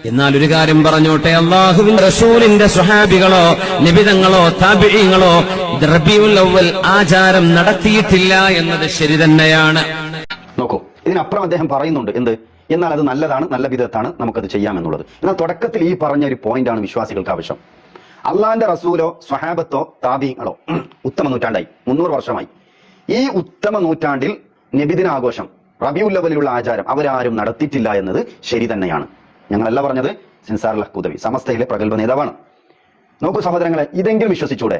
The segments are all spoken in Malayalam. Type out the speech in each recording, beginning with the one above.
എന്നാൽ ഒരു കാര്യം പറഞ്ഞോട്ടെ, അല്ലാഹുവിന്റെ റസൂലിന്റെ സ്വഹാബികളോ നിബിതങ്ങളോ താബിഈങ്ങളോ റബീഉൽ അവ്വൽ ആചാരം നടത്തിയിട്ടില്ല എന്നത് ശരി തന്നെയാണ്. നോക്കൂ, ഇതിനപ്പുറം അദ്ദേഹം പറയുന്നുണ്ട് എന്ത്, എന്നാൽ അത് നല്ലതാണ്, നല്ല വിധത്താണ്, നമുക്കത് ചെയ്യാമെന്നുള്ളത്. എന്നാൽ തുടക്കത്തിൽ ഈ പറഞ്ഞ ഒരു പോയിന്റാണ് വിശ്വാസികൾക്ക് ആവശ്യം. അള്ളാന്റെ റസൂലോ സ്വഹാബത്തോ താബിഈങ്ങളോ ഉത്തമ നൂറ്റാണ്ടായി, 300 വർഷമായി. ഈ ഉത്തമ നൂറ്റാണ്ടിൽ നബിദിനാഘോഷം റബീഉൽ അവ്വലിലുള്ള ആചാരം അവരാരും നടത്തിയിട്ടില്ല എന്നത് ശരി തന്നെയാണ്. ഞങ്ങളല്ല പറഞ്ഞത്, സിൻസാർ ലഹ്കുദവി സമസ്തയിലെ പ്രഗത്ഭ നേതാവാണ്. നോക്കൂ സഹോദരങ്ങളെ, ഇതെങ്കിലും വിശ്വസിച്ചൂടെ?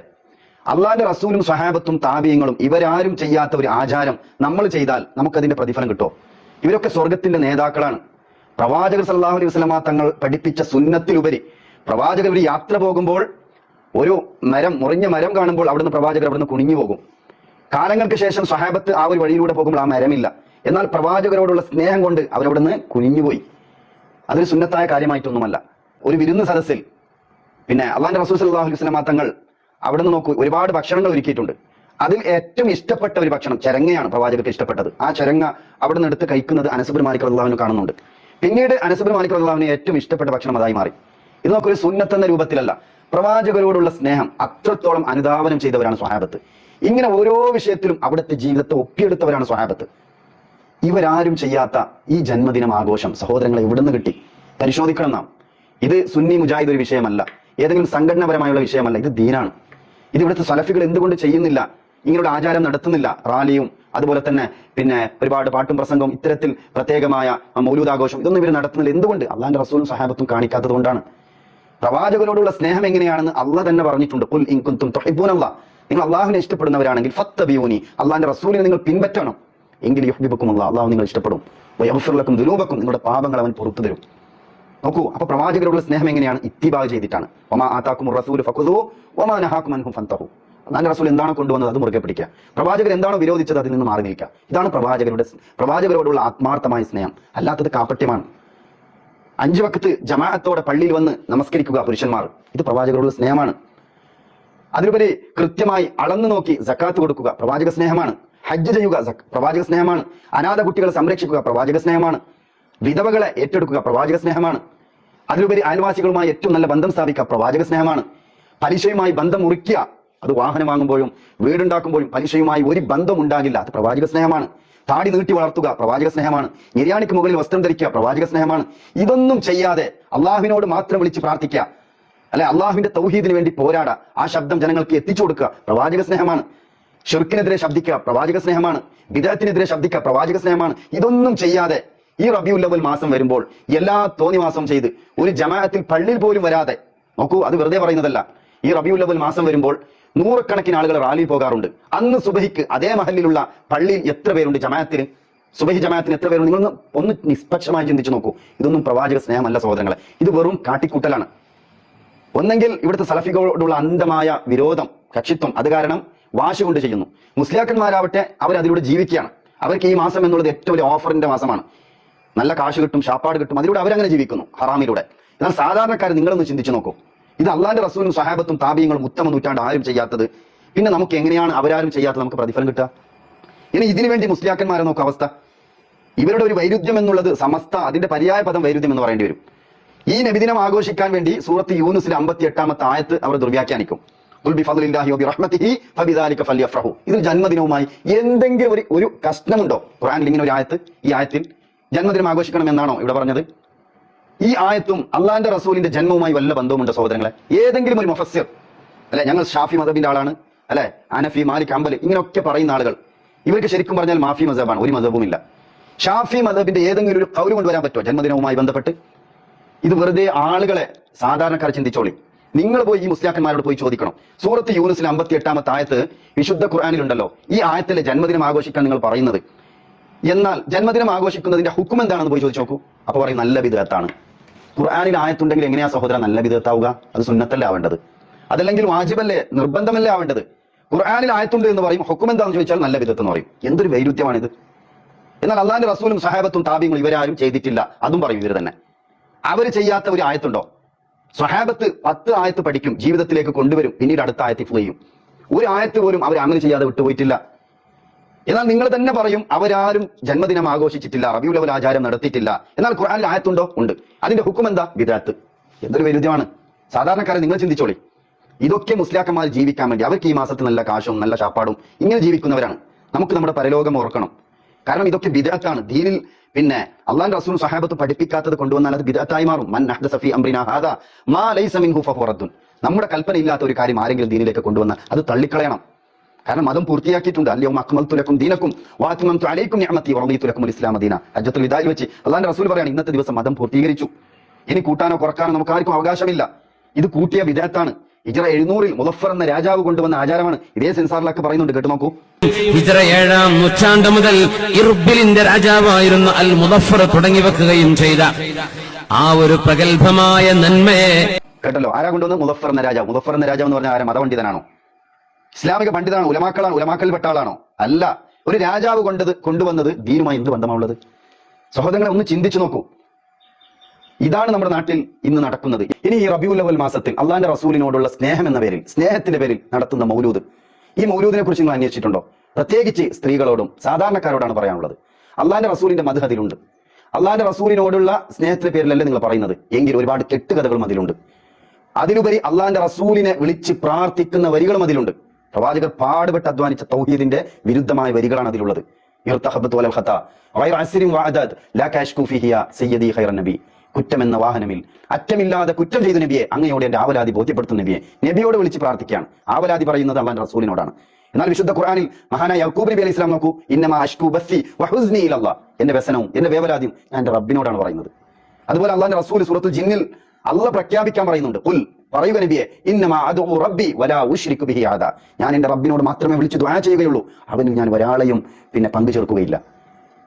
അള്ളാന്റെ റസൂലും സ്വഹാബത്തും താബിഈങ്ങളും ഇവരാരും ചെയ്യാത്ത ഒരു ആചാരം നമ്മൾ ചെയ്താൽ നമുക്കതിന്റെ പ്രതിഫലം കിട്ടോ? ഇവരൊക്കെ സ്വർഗത്തിന്റെ നേതാക്കളാണ്. പ്രവാചകർ സല്ലല്ലാഹു അലൈഹി വസല്ലമ തങ്ങൾ പഠിപ്പിച്ച സുന്നത്തിലുപരി പ്രവാചകർ ഒരു യാത്ര പോകുമ്പോൾ ഒരു മരം, മുറിഞ്ഞ മരം കാണുമ്പോൾ അവിടുന്ന് പ്രവാചകർ അവിടുന്ന് കുനിഞ്ഞു പോകും. കാലങ്ങൾക്ക് ശേഷം സ്വഹാബത്ത് ആ ഒരു വഴിയിലൂടെ പോകുമ്പോൾ ആ മരമില്ല. എന്നാൽ പ്രവാചകരോടുള്ള സ്നേഹം കൊണ്ട് അവരവിടുന്ന് കുനിഞ്ഞുപോയി. അതൊരു സുന്നത്തായ കാര്യമായിട്ടൊന്നുമല്ല. ഒരു വിരുന്ന് സദസ്സിൽ പിന്നെ അള്ളാന്റെ റസൂൽ സല്ലല്ലാഹു അലൈഹി വസല്ലമ തങ്ങൾ അവിടുന്ന് നോക്കൂ, ഒരുപാട് ഭക്ഷണങ്ങൾ ഒരുക്കിയിട്ടുണ്ട്. അതിൽ ഏറ്റവും ഇഷ്ടപ്പെട്ട ഒരു ഭക്ഷണം ചരങ്ങയാണ് പ്രവാചകർക്ക് ഇഷ്ടപ്പെട്ടത്. ആ ചരങ്ങ അവിടുന്ന് എടുത്ത് കഴിക്കുന്നത് അനസ് ബിൻ മാലിക് റളിയല്ലാഹു അൻഹു കാണുന്നുണ്ട്. പിന്നീട് അനസ് ബിൻ മാലിക് റളിയല്ലാഹു അൻഹു ഏറ്റവും ഇഷ്ടപ്പെട്ട ഭക്ഷണം അതായി മാറി. ഇത് നമുക്കൊരു സുന്നത്ത് എന്ന രൂപത്തിലല്ല, പ്രവാചകരോടുള്ള സ്നേഹം അത്രത്തോളം അനുധാവനം ചെയ്തവരാണ് സ്വഹാബത്ത്. ഇങ്ങനെ ഓരോ വിഷയത്തിലും അവിടുത്തെ ജീവിതത്തെ ഒപ്പിയെടുത്തവരാണ് സ്വഹാബത്ത്. ഇവരാരും ചെയ്യാത്ത ഈ ജന്മദിനം ആഘോഷം സഹോദരങ്ങളെ എവിടുന്ന് കിട്ടി? പരിശോധിക്കണം നാം. ഇത് സുന്നി മുജാഹിദ് ഒരു വിഷയമല്ല, ഏതെങ്കിലും സംഘടനാപരമായുള്ള വിഷയമല്ല, ഇത് ദീനാണ്. ഇത് ഇവിടുത്തെ സലഫികൾ എന്തുകൊണ്ട് ചെയ്യുന്നില്ല? ഇങ്ങനെയുള്ള ആചാരം നടത്തുന്നില്ല. റാലിയും അതുപോലെ തന്നെ പിന്നെ ഒരുപാട് പാട്ടും പ്രസംഗവും ഇത്തരത്തിൽ പ്രത്യേകമായ മൗലൂദാഘോഷം ഇതൊന്നും ഇവർ നടത്തുന്നില്ല. എന്തുകൊണ്ട്? അള്ളാന്റെ റസൂലും സഹാബത്തും കാണിക്കാത്തത് കൊണ്ടാണ്. പ്രവാചകരോടുള്ള സ്നേഹം എങ്ങനെയാണെന്ന് അള്ളാഹ് തന്നെ പറഞ്ഞിട്ടുണ്ട്. ഖുൽ ഇൻ കുൻതും തുഹിബ്ബൂനല്ലാഹ്, നിങ്ങൾ അള്ളാഹുവിനെ ഇഷ്ടപ്പെടുന്നവരാണെങ്കിൽ ഫത്തബിഊനി, അള്ളാന്റെ റസൂലിനെ നിങ്ങൾ പിൻപറ്റണം, എങ്കിൽ യുഹ്ബിബുക്കുമുല്ലാഹ്, അള്ളാഹു നിങ്ങൾ ഇഷ്ടപ്പെടും. വയഗ്ഫിർ ലക്കും ദുനൂബക്കും, നിങ്ങളുടെ പാപങ്ങൾ അവൻ പുറത്തു തരും. നോക്കൂ, അപ്പൊ പ്രവാചകരോടുള്ള സ്നേഹം എങ്ങനെയാണ്? ഇത്തിബാ ചെയ്തിട്ടാണ്. വമാ ആതാകുമുർ റസൂലു ഫഖുദൂ വമാ നഹാകും അൻഹു ഫന്തഹു. അല്ലാഹുവിന്റെ റസൂൽ എന്താണോ കൊണ്ടുവന്നത് അത് മുറുകെ പിടിക്കുക. പ്രവാചകർ എന്താണോ വിരോധിച്ചത് അതിൽ നിന്ന് മാറി നിൽക്കുക. ഇതാണ് പ്രവാചകരോടുള്ള ആത്മാർത്ഥമായ സ്നേഹം. അല്ലാത്തത് കാപട്യമാണ്. 5 വക്ത് ജമാഅത്തോടെ പള്ളിയിൽ വന്ന് നമസ്കരിക്കുക പുരുഷന്മാർ, ഇത് പ്രവാചകരോടുള്ള സ്നേഹമാണ്. അതിലുപരി കൃത്യമായി അളന്നു നോക്കി സക്കാത്ത് കൊടുക്കുക, പ്രവാചക സ്നേഹമാണ്. ഹജ്ജ് ചെയ്യുക, പ്രവാചക സ്നേഹമാണ്. അനാഥ കുട്ടികളെ സംരക്ഷിക്കുക, പ്രവാചക സ്നേഹമാണ്. വിധവകളെ ഏറ്റെടുക്കുക, പ്രവാചക സ്നേഹമാണ്. അതിലുപരി അയൽവാസികളുമായി ഏറ്റവും നല്ല ബന്ധം സ്ഥാപിക്കുക, പ്രവാചക സ്നേഹമാണ്. പലിശയുമായി ബന്ധം മുറിക്കുക, അത് വാഹനം വാങ്ങുമ്പോഴും വീടുണ്ടാക്കുമ്പോഴും പലിശയുമായി ഒരു ബന്ധം ഉണ്ടാകില്ല, അത് പ്രവാചക സ്നേഹമാണ്. താടി നീട്ടി വളർത്തുക, പ്രവാചക സ്നേഹമാണ്. നിര്യാണിക്ക് മുകളിൽ വസ്ത്രം ധരിക്കുക, പ്രവാചക സ്നേഹമാണ്. ഇതൊന്നും ചെയ്യാതെ അള്ളാഹുവിനോട് മാത്രം വിളിച്ച് പ്രാർത്ഥിക്കുക, അല്ലെ അള്ളാഹുവിന്റെ തൗഹീദിന് വേണ്ടി പോരാടുക, ആ ശബ്ദം ജനങ്ങൾക്ക് എത്തിച്ചു കൊടുക്കുക, പ്രവാചക സ്നേഹമാണ്. ഷിർക്കിനെതിരെ ശബ്ദിക്കുക, പ്രവാചക സ്നേഹമാണ്. ബിദഅത്തിനെതിരെ ശബ്ദിക്കുക, പ്രവാചക സ്നേഹമാണ്. ഇതൊന്നും ചെയ്യാതെ ഈ റബീഉൽ അവ്വൽ മാസം വരുമ്പോൾ എല്ലാ തോന്നിവാസം ചെയ്ത് ഒരു ജമാഅത്തിൽ പള്ളിയിൽ പോലും വരാതെ, നോക്കൂ അത് വെറുതെ പറയുന്നതല്ല, ഈ റബീഉൽ അവ്വൽ മാസം വരുമ്പോൾ 100 കണക്കിന് ആളുകൾ റാലിയിൽ പോകാറുണ്ട്. അന്ന് സുബഹിക്ക് അതേ മഹല്ലിലുള്ള പള്ളിയിൽ എത്ര പേരുണ്ട് ജമാഅത്തിന്? സുബഹി ജമാഅത്തിന് എത്ര പേരുണ്ട്? നിങ്ങൾ ഒന്ന് നിഷ്പക്ഷമായി ചിന്തിച്ചു നോക്കൂ. ഇതൊന്നും പ്രവാചക സ്നേഹമല്ല സഹോദരങ്ങളെ, ഇത് വെറും കാട്ടിക്കൂട്ടലാണ്. ഒന്നെങ്കിൽ ഇവിടുത്തെ സലഫികളോടുള്ള അന്ധമായ വിരോധം, കക്ഷിത്വം, അത് കാരണം വാശി കൊണ്ട് ചെയ്യുന്നു. മുസ്ലിയാക്കന്മാരാവട്ടെ അവരതിലൂടെ ജീവിക്കുകയാണ്. അവർക്ക് ഈ മാസം എന്നുള്ളത് ഏറ്റവും വലിയ ഓഫറിന്റെ മാസമാണ്. നല്ല കാശ് കിട്ടും, ഷാപ്പാട് കിട്ടും, അതിലൂടെ അവരങ്ങനെ ജീവിക്കുന്നു ഹറാമിലൂടെ. എന്നാൽ സാധാരണക്കാർ നിങ്ങളൊന്ന് ചിന്തിച്ചു നോക്കൂ. ഇത് അള്ളാന്റെ റസൂലും സ്വഹാബത്തും താബിഈങ്ങളും ഉത്തമ നൂറ്റാണ്ട് ആരും ചെയ്യാത്തത്, പിന്നെ നമുക്ക് എങ്ങനെയാണ് അവരാരും ചെയ്യാത്തത് നമുക്ക് പ്രതിഫലം കിട്ടുക? ഇനി ഇതിനു വേണ്ടി മുസ്ലിയാക്കന്മാരെ നോക്കുക അവസ്ഥ. ഇവരുടെ ഒരു വൈരുദ്ധ്യം എന്നുള്ളത് സമസ്ത, അതിന്റെ പര്യായ പദം വൈരുദ്ധ്യം എന്ന് പറയേണ്ടി വരും. ഈ നബിദിനം ആഘോഷിക്കാൻ വേണ്ടി സൂറത്ത് യൂനുസിലെ 58-ാമത്തെ ആയത്ത് അവർ ദുർവ്യാഖ്യാനിക്കും. ഇതിൽ ജന്മദിനവുമായി എന്തെങ്കിലും ഒരു കഷ്ണമുണ്ടോ? ഖുർആനിൽ ഇങ്ങനെ ഒരു ആയത്ത്, ഈ ആയത്തിൽ ജന്മദിനം ആഘോഷിക്കണം എന്നാണോ ഇവിടെ പറഞ്ഞത്? ഈ ആയത്തും അള്ളാന്റെ റസൂലിന്റെ ജന്മവുമായി വല്ല ബന്ധവുമുണ്ടോ സഹോദരങ്ങളെ? ഏതെങ്കിലും ഒരു മുഫസ്സിർ, അല്ലെ ഞങ്ങൾ ഷാഫി മദബിന്റെ ആളാണ്, അല്ലെ അനഫി, മാലിക്, ഹംബലി ഇങ്ങനെയൊക്കെ പറയുന്ന ആളുകൾ, ഇവർക്ക് ശരിക്കും പറഞ്ഞാൽ മാഫി മദബാണ്, ഒരു മദബും ഇല്ല. ഷാഫി മദബിന്റെ ഏതെങ്കിലും ഒരു ഖൗല് കൊണ്ടുവരാൻ പറ്റുമോ ജന്മദിനവുമായി ബന്ധപ്പെട്ട്? ഇത് വെറുതെ ആളുകളെ സാധാരണക്കാർ ചിന്തിച്ചോളി. നിങ്ങൾ പോയി ഈ മുസ്ലിയാക്കന്മാരോട് പോയി ചോദിക്കണം. സൂറത്ത് യൂനുസിലെ 58-ാമത്തെ ആയത്ത് വിശുദ്ധ ഖുർആനിലുണ്ടല്ലോ. ഈ ആയത്തിലെ ജന്മദിനം ആഘോഷിക്കാൻ നിങ്ങൾ പറയുന്നത്, എന്നാൽ ജന്മദിനം ആഘോഷിക്കുന്നതിന്റെ ഹുക്കും എന്താണെന്ന് പോയി ചോദിച്ചു നോക്കൂ. അപ്പൊ പറയും നല്ല ബിദ്അത്താണ്. ഖുർആനിൽ ആയത്തുണ്ടെങ്കിൽ എങ്ങനെയാ സഹോദരൻ നല്ല ബിദ്അത്താവുക? അത് സുന്നത്തല്ലേ ആവേണ്ടത്, അതല്ലെങ്കിൽ വാജിബല്ലേ, നിർബന്ധമല്ലേ ആവേണ്ടത്? ഖുർആനിൽ ആയത്തുണ്ട് എന്ന് പറയും, ഹുക്കും എന്താണെന്ന് ചോദിച്ചാൽ നല്ല ബിദ്അത്ത് എന്ന് പറയും. എന്തൊരു വൈരുദ്ധ്യമാണിത്! എന്നാൽ അള്ളാന്റെ റസൂലും സഹാബത്തും താബിഈങ്ങളും ഇവരാരും ചെയ്തിട്ടില്ല, അതും പറയും ഇവർ തന്നെ. അവർ ചെയ്യാത്ത ഒരു ആയത്തുണ്ടോ? സ്വഹാബത്ത് 10 ആയത്ത് പഠിക്കും, ജീവിതത്തിലേക്ക് കൊണ്ടുവരും, പിന്നീട് അടുത്ത ആയത്ത് ചെയ്യും. ഒരു ആയത്ത് പോലും അവർ അമൽ ചെയ്യാതെ വിട്ടുപോയിട്ടില്ല. എന്നാൽ നിങ്ങൾ തന്നെ പറയും അവരാരും ജന്മദിനം ആഘോഷിച്ചിട്ടില്ല, റബീഉൽ അവ്വൽ ആചാരം നടത്തിയിട്ടില്ല. എന്നാൽ ഖുർആനിൽ ആയത്തുണ്ടോ? ഉണ്ട്. അതിന്റെ ഹുക്കം എന്താ? ബിദ്അത്ത്. എന്തൊരു വൈരുദ്ധ്യമാണ്. സാധാരണക്കാരെ നിങ്ങൾ ചിന്തിച്ചോളി. ഇതൊക്കെ മുസ്ലിയാക്കന്മാർ ജീവിക്കാൻ വേണ്ടി, അവർക്ക് ഈ മാസത്തിൽ നല്ല കാശും നല്ല ശാപ്പാടും ഇങ്ങനെ ജീവിക്കുന്നവരാണ്. നമുക്ക് നമ്മുടെ പരലോകം ഓർക്കണം. കാരണം ഇതൊക്കെ ബിദ്അത്താണ്. ദീനിൽ പിന്നെ അള്ളാഹുവിന്റെ റസൂൽ സ്വഹാബത്ത് പഠിപ്പിക്കാത്തത് കൊണ്ടുവന്നാൽ അത് ബിദ്അത്തായി മാറും. മൻ അഹ്ദസ ഫീ അംറിനാ ഹാദാ മാ ലൈസ മിൻഹു ഫഹുവ റദ്ദുൻ. നമ്മുടെ കൽപ്പന ഇല്ലാത്ത ഒരു കാര്യം ആരെങ്കിലും ദീനിലേക്ക് കൊണ്ടുവന്നാൽ അത് തള്ളിക്കളയണം. കാരണം മതം പൂർത്തിയാക്കിയിട്ടുണ്ട്. അല്യൗമ അക്മൽതു ലക്കും ദീനക്കും വഅത്മംതു അലൈക്കും നിഅമതി വറദീതു ലക്കുമുൽ ഇസ്ലാമ ദീന. ഹജ്ജത്തുൽ വിദായിൽ വെച്ച് അള്ളാഹുവിന്റെ റസൂൽ പറയാണ്, ഇന്നത്തെ ദിവസം മതം പൂർത്തീകരിച്ചു, ഇനി കൂട്ടാനോ കുറക്കാനോ നമുക്ക് ആർക്കും അവകാശമില്ല. ഇത് കൂട്ടിയ ബിദ്അത്താണ്. ഹിജ്റ 700 മുളഫർ എന്ന രാജാവ് കൊണ്ടുവന്ന ആചാരമാണ്. ഇതേ സെൻസാറിലൊക്കെ പറയുന്നുണ്ട്, കേട്ടു നോക്കൂ. ഹിജ്റ 7-ാം നൂറ്റാണ്ട് മുതൽ ഇർബിലിന്റെ രാജാവായിരുന്ന അൽ മുളഫർ തുടങ്ങി വെക്കുകയും ചെയ്ത ആ ഒരു പ്രഗത്ഭമായ നന്മയെ കേട്ടല്ലോ. ആരാ കൊണ്ടുവന്ന്? മുളഫർ എന്ന രാജാവ്. മുളഫർ എന്ന രാജാവ് എന്ന് പറഞ്ഞാൽ ആരാ? മതപണ്ഡിതനാണോ? ഇസ്ലാമിക പണ്ഡിതനാണോ? ഉലമാക്കളാണ്? ഉലമാക്കളിൽപ്പെട്ട ആളാണോ? അല്ല. ഒരു രാജാവ് കൊണ്ടുവന്നത് ദീനുമായി എന്ത് ബന്ധമാണുള്ളത്? സഹോദരങ്ങളെ ഒന്ന് ചിന്തിച്ചു നോക്കൂ. ഇതാണ് നമ്മുടെ നാട്ടിൽ ഇന്ന് നടക്കുന്നത്. ഇനി ഈ റബീഉൽ അവ്വൽ മാസത്തിൽ അള്ളാഹിന്റെ റസൂലിനോടുള്ള സ്നേഹം എന്ന പേരിൽ, സ്നേഹത്തിന്റെ പേരിൽ നടത്തുന്ന മൗലൂദ്, ഈ മൗലൂദിനെ കുറിച്ച് നിങ്ങൾ അന്വേഷിച്ചിട്ടുണ്ടോ? പ്രത്യേകിച്ച് സ്ത്രീകളോടും സാധാരണക്കാരോടാണ് പറയാനുള്ളത്. അള്ളാഹിന്റെ റസൂലിന്റെ മദ്ഹ് അതിലുണ്ട്. അള്ളാഹിന്റെ റസൂലിനോടുള്ള സ്നേഹത്തിന്റെ പേരിലല്ലേ നിങ്ങൾ പറയുന്നത്, എങ്കിൽ ഒരുപാട് കെട്ടുകഥകളും അതിലുണ്ട്. അതിലുപരി അള്ളാഹിന്റെ റസൂലിനെ വിളിച്ച് പ്രാർത്ഥിക്കുന്ന വരികളും അതിലുണ്ട്. പ്രവാചകർ പാടുപെട്ട് അധ്വാനിച്ച തൗഹീദിന്റെ വിരുദ്ധമായ വരികളാണ് അതിലുള്ളത്. കുറ്റമെന്ന വാഹനമിൽ അറ്റമില്ലാതെ കുറ്റം ചെയ്ത നബിയെ, അങ്ങയോട് എന്റെ ആവലാതി ബോധ്യപ്പെടുത്തുന്ന നബിയെ. നബിയോട് വിളിച്ച് പ്രാർത്ഥിക്കുകയാണ്. ആവലാതി പറയുന്നത് അള്ളാഹിന്റെ റസൂലിനോടാണ്. എന്നാൽ വിശുദ്ധ ഖുർആനിൽ മഹാനായ യാക്കൂബ് നബി അലൈഹി സ്വലാം നോക്കൂ, ഇന്നമാ അഷ്കൂ ബസ്സി വഹുസ്നി ഇലല്ലാഹ്, എന്റെ വ്യസനവും എന്റെ വേവലാതിയും ഞാൻ എന്റെ റബ്ബിനോടാണ് പറയുന്നത്. അതുപോലെ അള്ളാഹിന്റെ റസൂൽ സൂറത്തുൽ ജിന്നിൽ അള്ളാഹ് പ്രഖ്യാപിക്കാൻ പറയുന്നുണ്ട്, ഖുൽ, പറയുക നബിയെ, ഇന്നമാ അദ്ഉ റബ്ബി വലാ ഉശ്രികു ബിഹി അഹദ, ഞാൻ എന്റെ റബ്ബിനോട് മാത്രമേ വിളിച്ച് ദുആ ചെയ്യുകയുള്ളൂ, അവനിൽ ഞാൻ ഒരാളെയും പിന്നെ പങ്കു ചേർക്കുകയില്ല.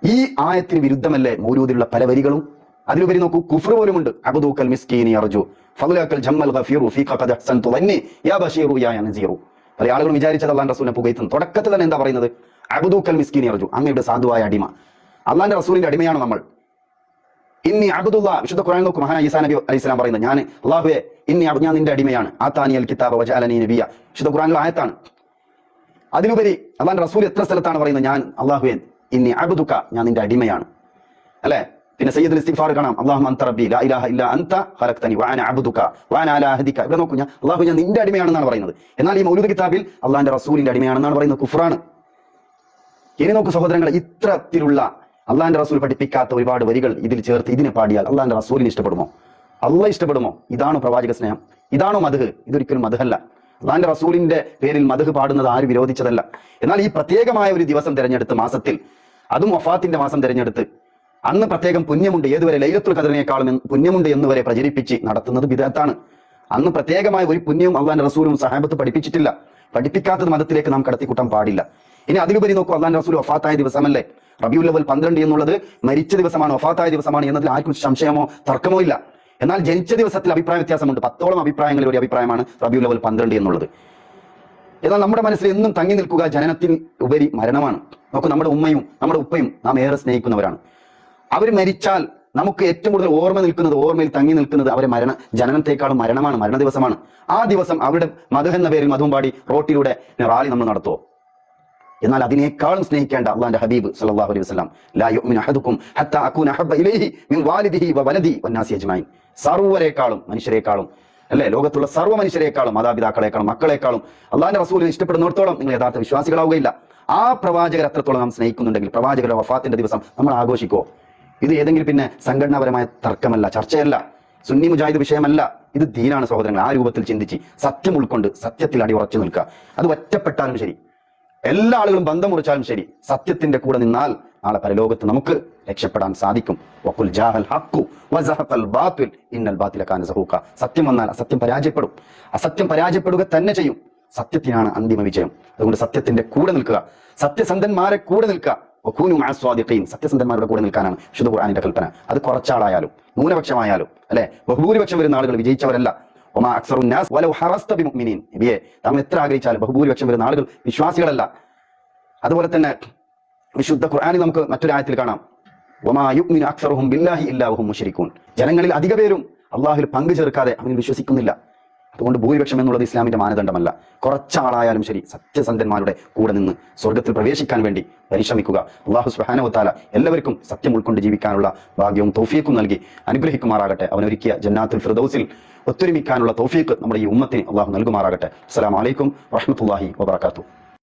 ഈ ആയത്തിന് വിരുദ്ധമല്ലേ മൗലൂദിലുള്ള പല വരികളും? അതിലുപരി നോക്കൂ, കുഫ്ർ പോലുമുണ്ട്. അബ്ദുക്കൽ മിസ്കീനി അർജു ഫളലക്കൽ ജമ്മൽ ഗഫീറു ഫീക ഖദ അഹ്സൻതു വന്നി യാ ബശീറു യാ നസീറു. പല ആളുകളും വിചാരിച്ചത് അള്ളാഹിന്റെ റസൂലിനെ പുകഴ്ത്തുന്നു. തുടക്കത്തിൽ തന്നെ എന്താ പറയുന്നത്? അബ്ദുക്കൽ മിസ്കീനി അർജു, അങ്ങയുടെ സാധുവായ അടിമ. അള്ളാഹിന്റെ റസൂലിന്റെ അടിമയാണ് നമ്മൾ. ഇന്നി അബ്ദുല്ലാഹ്, വിശുദ്ധ ഖുർആൻ നോക്കൂ, മഹാനായ ഈസാ നബി അലൈഹി സ്വലാം പറയുന്നത്, ഞാൻ അല്ലാഹുവേ ഞാൻ നിന്റെ അടിമയാണ്. ആതാനിയൽ കിതാബ വജഅലനി നബിയ, വിശുദ്ധ ഖുർആനിലെ ആയത്താണ്. അതിലുപരി അള്ളാഹിന്റെ റസൂൽ എത്ര സ്ഥലത്താണ് പറയുന്നത്, ഞാൻ അല്ലാഹുവേ ഇന്നി അബ്ദുക, ഞാൻ നിന്റെ അടിമയാണ്, അല്ലെ? പിന്നെ സയ്യിദുൽ ഇസ്തിഗ്ഫാർ കാണാം, അല്ലാഹുമ്മ അൻത റബ്ബി ലാ ഇലാഹ ഇല്ലാ അൻത ഖലഖ്തനി വഅന അബ്ദുക വഅന അലാ അഹദിക. ഇവിടെ നോക്കൂ, അല്ലാഹു ഞാൻ നിന്റെ അടിമയാണെന്നാണ് പറയുന്നത്. എന്നാൽ ഈ മൗലൂദ് കിതാബിൽ അള്ളാഹിന്റെ റസൂലിന്റെ അടിമയാണെന്നാണ് പറയുന്നത്. കുഫ്റാണ്. ഇനി നോക്കൂ സഹോദരങ്ങളെ, ഇത്തരത്തിലുള്ള അള്ളാഹിന്റെ റസൂൽ പഠിപ്പിക്കാത്ത ഒരുപാട് വരികൾ ഇതിൽ ചേർത്ത് ഇതിനെ പാടിയാൽ അള്ളാഹിന്റെ റസൂലിന് ഇഷ്ടപ്പെടുമോ? അള്ളാഹ് ഇഷ്ടപ്പെടുമോ? ഇതാണോ പ്രവാചക സ്നേഹം? ഇതാണോ മദ്ഹ്? ഇതൊരിക്കലും മദ്ഹല്ല. അള്ളാഹിന്റെ റസൂലിന്റെ പേരിൽ മദ്ഹ് പാടുന്നത് ആര് വിരോധിച്ചതല്ല. എന്നാൽ ഈ പ്രത്യേകമായ ഒരു ദിവസം തിരഞ്ഞെടുത്ത്, മാസത്തിൽ, അതും വഫാത്തിന്റെ മാസം തിരഞ്ഞെടുത്ത്, അന്ന് പ്രത്യേകം പുണ്യമുണ്ട്, ഏതുവരെ ലൈലത്തുൽ ഖദറിനേക്കാളും പുണ്യമുണ്ട് എന്നുവരെ പ്രചരിപ്പിച്ച് നടത്തുന്നത് ബിദ്അത്താണ്. അന്ന് പ്രത്യേകമായ ഒരു പുണ്യവും അള്ളാഹിന്റെ റസൂലും സഹാബത്ത് പഠിപ്പിച്ചിട്ടില്ല. പഠിപ്പിക്കാത്തത് മതത്തിലേക്ക് നാം കടത്തിക്കൂട്ടാൻ പാടില്ല. ഇനി അതിലുപരി നോക്കൂ, അള്ളാഹിന്റെ റസൂൽ വഫാത്തായ ദിവസമല്ലേ റബീഉൽ അവ്വൽ 12 എന്നുള്ളത്? മരിച്ച ദിവസമാണ്, വഫാത്തായ ദിവസമാണ് എന്നതിൽ ആർക്കും സംശയമോ തർക്കമോ ഇല്ല. എന്നാൽ ജനിച്ച ദിവസത്തിൽ അഭിപ്രായ വ്യത്യാസമുണ്ട്. 10ഓളം അഭിപ്രായങ്ങളിൽ ഒരു അഭിപ്രായമാണ് റബീഉൽ അവ്വൽ 12 എന്നുള്ളത്. എന്നാൽ നമ്മുടെ മനസ്സിൽ എന്നും തങ്ങി നിൽക്കുക ജനനത്തിന് ഉപരി മരണമാണ്. നോക്കൂ, നമ്മുടെ ഉമ്മയും നമ്മുടെ ഉപ്പയും നാം ഏറെ സ്നേഹിക്കുന്നവരാണ്. അവർ മരിച്ചാൽ നമുക്ക് ഏറ്റവും കൂടുതൽ ഓർമ്മയിൽ തങ്ങി നിൽക്കുന്നത് അവരെ ജനനത്തെക്കാളും മരണമാണ്, മരണ ദിവസമാണ്. ആ ദിവസം അവരുടെ മദ്ഹ് എന്ന പേരിൽ മധുവും പാടി റോട്ടിലൂടെ റാലി നമ്മൾ നടത്തുമോ? എന്നാൽ അതിനേക്കാളും സ്നേഹിക്കേണ്ട അള്ളാഹിന്റെ ഹബീബ് സല്ലല്ലാഹു അലൈഹി വസല്ലം, ലാ യുഅ്മിനു അഹദുക്കും ഹത്താ അകൂന അഹബ്ബ ഇലൈഹി മിൻ വാലിദിഹി വ വലദി വന്നാസി അജ്മഈൻ. സർവ്വരെക്കാളും, മനുഷ്യരെക്കാളും, അല്ലെ, ലോകത്തുള്ള സർവ്വ മനുഷ്യരെക്കാളും, മാതാപിതാക്കളെക്കാളും, മക്കളെക്കാളും അള്ളാഹിന്റെ റസൂലിനെ ഇഷ്ടപ്പെടുന്നിടത്തോളം നിങ്ങൾ യഥാർത്ഥ വിശ്വാസികളാവുകയില്ല. ആ പ്രവാചകർ അത്രത്തോളം നാം സ്നേഹിക്കുന്നുണ്ടെങ്കിൽ പ്രവാചകരുടെ വഫാത്തിന്റെ ദിവസം നമ്മൾ ആഘോഷിക്കോ? ഇത് ഏതെങ്കിലും പിന്നെ സംഘടനാപരമായ തർക്കമല്ല, ചർച്ചയല്ല, സുന്നി മുജാഹിദ് വിഷയമല്ല. ഇത് ദീനാണ് സഹോദരങ്ങൾ. ആ രൂപത്തിൽ ചിന്തിച്ച് സത്യം ഉൾക്കൊണ്ട് സത്യത്തിൽ അടിയുറച്ചു നിൽക്കുക. അത് ഒറ്റപ്പെട്ടാലും ശരി, എല്ലാ ആളുകളും ബന്ധം മുറിച്ചാലും ശരി, സത്യത്തിന്റെ കൂടെ നിന്നാൽ നാളെ പരലോകത്ത് നമുക്ക് രക്ഷപ്പെടാൻ സാധിക്കും. വഖുൽ ജാഅൽ ഹഖ്ഖു വസഹഖൽ ബാതിൽ ഇന്നൽ ബാതില കാന സഹൂഖ. സത്യം വന്നാൽ അസത്യം പരാജയപ്പെടും. അസത്യം പരാജയപ്പെടുക തന്നെ ചെയ്യും. സത്യത്തിനാണ് അന്തിമ വിജയം. അതുകൊണ്ട് സത്യത്തിന്റെ കൂടെ നിൽക്കുക, സത്യസന്ധന്മാരെ കൂടെ നിൽക്കുക. വകൂനു മഅ സ്വാദിഖീൻ, സത്യസന്ധന്മാരുടെ കൂടെ നിൽക്കാനാണ് വിശുദ്ധ ഖുർആനിന്റെ കൽപ്പന. അത് കുറച്ചാളായാലും ന്യൂനപക്ഷമായാലും, അല്ലെ, ബഹുഭൂരിപക്ഷം വരുന്ന ആളുകൾ വിജയിച്ചവരല്ല. വമാ അക്സറുൻ നാസ് വലൗ ഹറസ്ത ബിമുഅ്മിനീൻ. നബിയെ, നാം എത്ര ആഗ്രഹിച്ചാലും ബഹുഭൂരിപക്ഷം വരുന്ന ആളുകൾ വിശ്വാസികളല്ല. അതുപോലെ തന്നെ വിശുദ്ധ ഖുർആനിൽ നമുക്ക് മറ്റൊരു ആയത്തിൽ കാണാം, വമാ യുഅ്മിനു അക്സറുഹും ബില്ലാഹി ഇല്ലാ വഹും മുശ്രികൂൻ. ജനങ്ങളിൽ അധിക പേരും അള്ളാഹുവിൽ പങ്കു ചേർക്കാതെ അവനിൽ വിശ്വസിക്കുന്നില്ല. അതുകൊണ്ട് ഭൂരിപക്ഷം എന്നുള്ളത് ഇസ്ലാമിന്റെ മാനദണ്ഡമല്ല. കുറച്ചാളായാലും ശരി സത്യസന്ധന്മാരുടെ കൂടെ നിന്ന് സ്വർഗത്തിൽ പ്രവേശിക്കാൻ വേണ്ടി പരിശ്രമിക്കുക. അല്ലാഹു സുബ്ഹാനഹു വ തആല എല്ലാവർക്കും സത്യം ഉൾക്കൊണ്ട് ജീവിക്കാനുള്ള ഭാഗ്യവും തൗഫീഖും നൽകി അനുഗ്രഹിക്കുമാറാകട്ടെ. അവനൊരുക്കിയ ജന്നാത്തുൽ ഫിർദൗസിൽ ഒത്തൊരുമിക്കാനുള്ള തൗഫീഖ് നമ്മുടെ ഈ ഉമ്മത്തിന് അല്ലാഹു നൽകുമാറാകട്ടെ. അസ്സലാമു അലൈക്കും വറഹ്മത്തുള്ളാഹി വബറകാതുഹു.